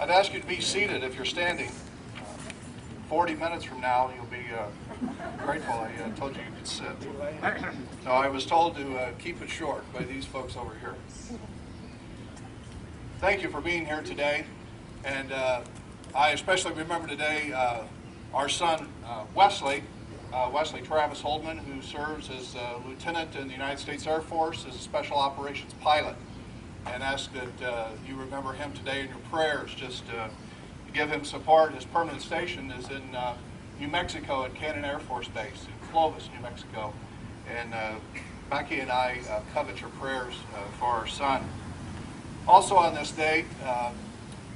I'd ask you to be seated if you're standing. 40 minutes from now, you'll be grateful I told you you could sit. No, I was told to keep it short by these folks over here. Thank you for being here today. And I especially remember today our son, Wesley Travis Holdman, who serves as a lieutenant in the United States Air Force as a special operations pilot. And ask that you remember him today in your prayers, just to give him support. His permanent station is in New Mexico at Cannon Air Force Base in Clovis, New Mexico. And Becky and I covet your prayers for our son. Also on this day,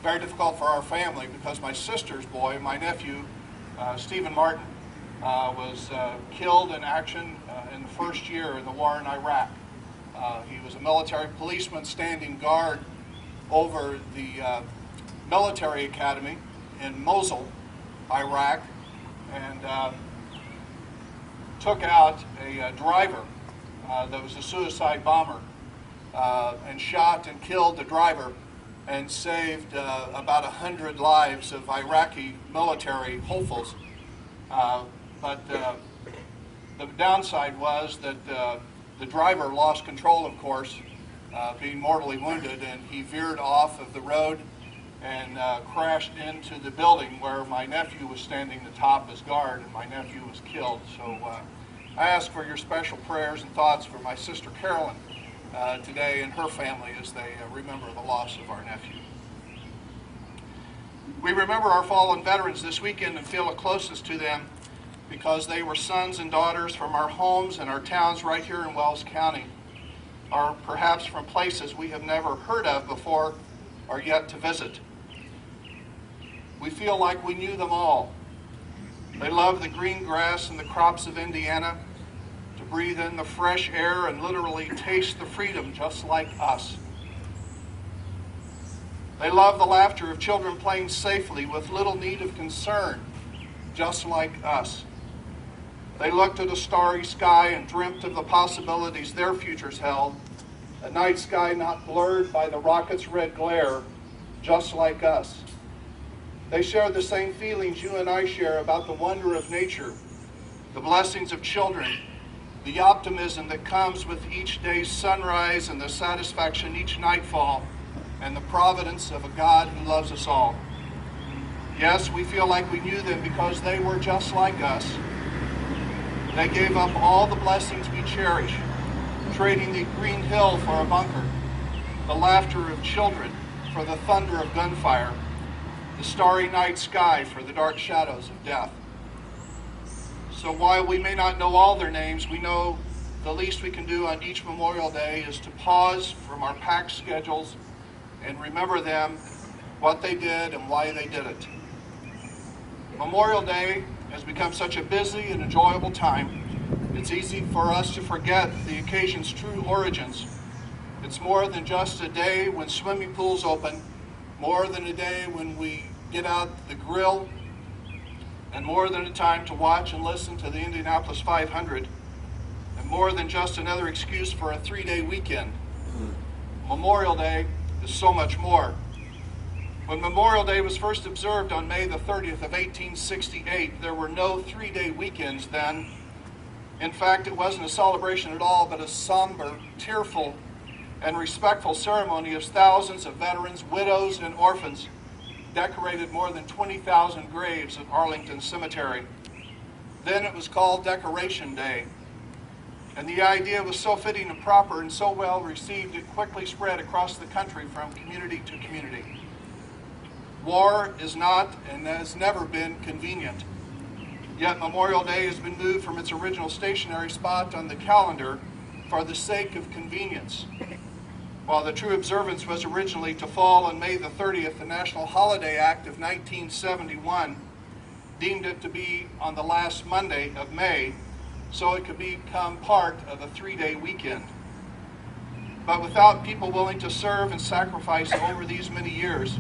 very difficult for our family because my sister's boy, my nephew, Stephen Martin, was killed in action in the first year in the war in Iraq. He was a military policeman standing guard over the military academy in Mosul, Iraq, and took out a driver that was a suicide bomber and shot and killed the driver and saved about 100 lives of Iraqi military hopefuls. But the downside was that the driver lost control, of course, being mortally wounded, and he veered off of the road and crashed into the building where my nephew was standing atop as guard, and my nephew was killed. So I ask for your special prayers and thoughts for my sister Carolyn today and her family as they remember the loss of our nephew. We remember our fallen veterans this weekend and feel the closest to them because they were sons and daughters from our homes and our towns right here in Wells County, or perhaps from places we have never heard of before or yet to visit. We feel like we knew them all. They love the green grass and the crops of Indiana, to breathe in the fresh air and literally taste the freedom just like us. They love the laughter of children playing safely with little need of concern, just like us. They looked at a starry sky and dreamt of the possibilities their futures held, a night sky not blurred by the rocket's red glare, just like us. They shared the same feelings you and I share about the wonder of nature, the blessings of children, the optimism that comes with each day's sunrise and the satisfaction each nightfall, and the providence of a God who loves us all. Yes, we feel like we knew them because they were just like us. They gave up all the blessings we cherish, trading the green hill for a bunker, the laughter of children for the thunder of gunfire, the starry night sky for the dark shadows of death. So while we may not know all their names, we know the least we can do on each Memorial Day is to pause from our packed schedules and remember them, what they did and why they did it. Memorial Day has become such a busy and enjoyable time, it's easy for us to forget the occasion's true origins. It's more than just a day when swimming pools open, more than a day when we get out the grill, and more than a time to watch and listen to the Indianapolis 500, and more than just another excuse for a 3-day weekend. Memorial Day is so much more. When Memorial Day was first observed on May the 30th of 1868, there were no 3-day weekends then. In fact, it wasn't a celebration at all, but a somber, tearful, and respectful ceremony as thousands of veterans, widows, and orphans decorated more than 20,000 graves at Arlington Cemetery. Then it was called Decoration Day. And the idea was so fitting and proper and so well received, it quickly spread across the country from community to community. War is not and has never been convenient. Yet Memorial Day has been moved from its original stationary spot on the calendar for the sake of convenience. While the true observance was originally to fall on May the 30th, the National Holiday Act of 1971 deemed it to be on the last Monday of May, so it could become part of a 3-day weekend. But without people willing to serve and sacrifice over these many years,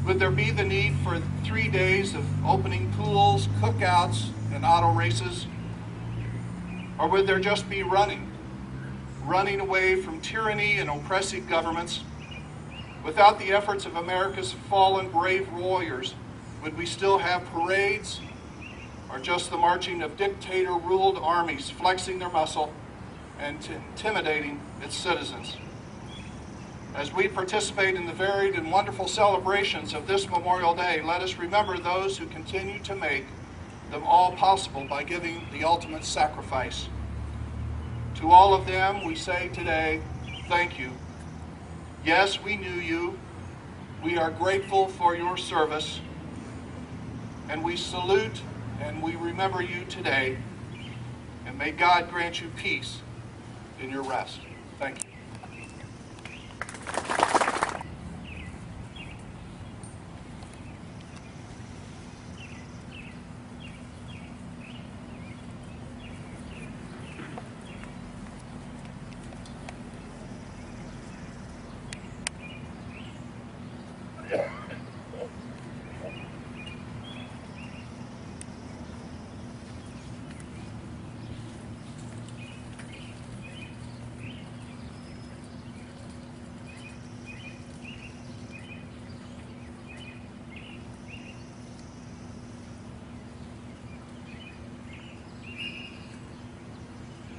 would there be the need for 3 days of opening pools, cookouts, and auto races? Or would there just be running away from tyranny and oppressive governments, Without the efforts of America's fallen brave warriors, would we still have parades or just the marching of dictator-ruled armies flexing their muscle and intimidating its citizens? As we participate in the varied and wonderful celebrations of this Memorial Day, let us remember those who continue to make them all possible by giving the ultimate sacrifice. To all of them, we say today, thank you. Yes, we knew you. We are grateful for your service, and we salute and we remember you today, and may God grant you peace in your rest. Thank you.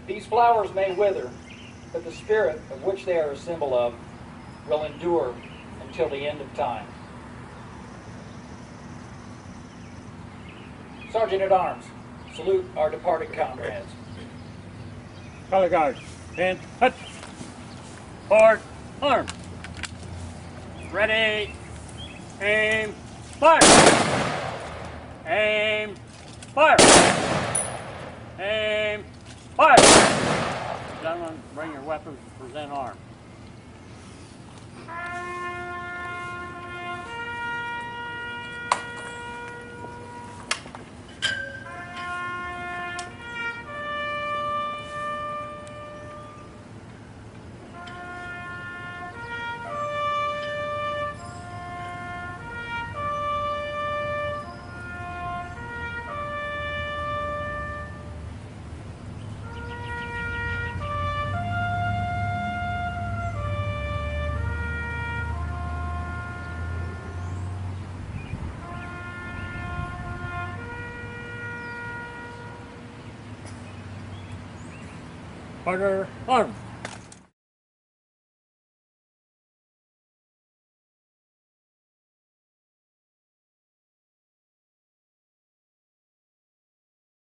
These flowers may wither, but the spirit of which they are a symbol of will endure until the end of time. Sergeant at Arms, salute our departed comrades. Color guard, and hut. Forward, arm. Ready, aim, fire. Aim, fire. Aim, fire. Gentlemen, bring your weapons and present arms. Order, arms.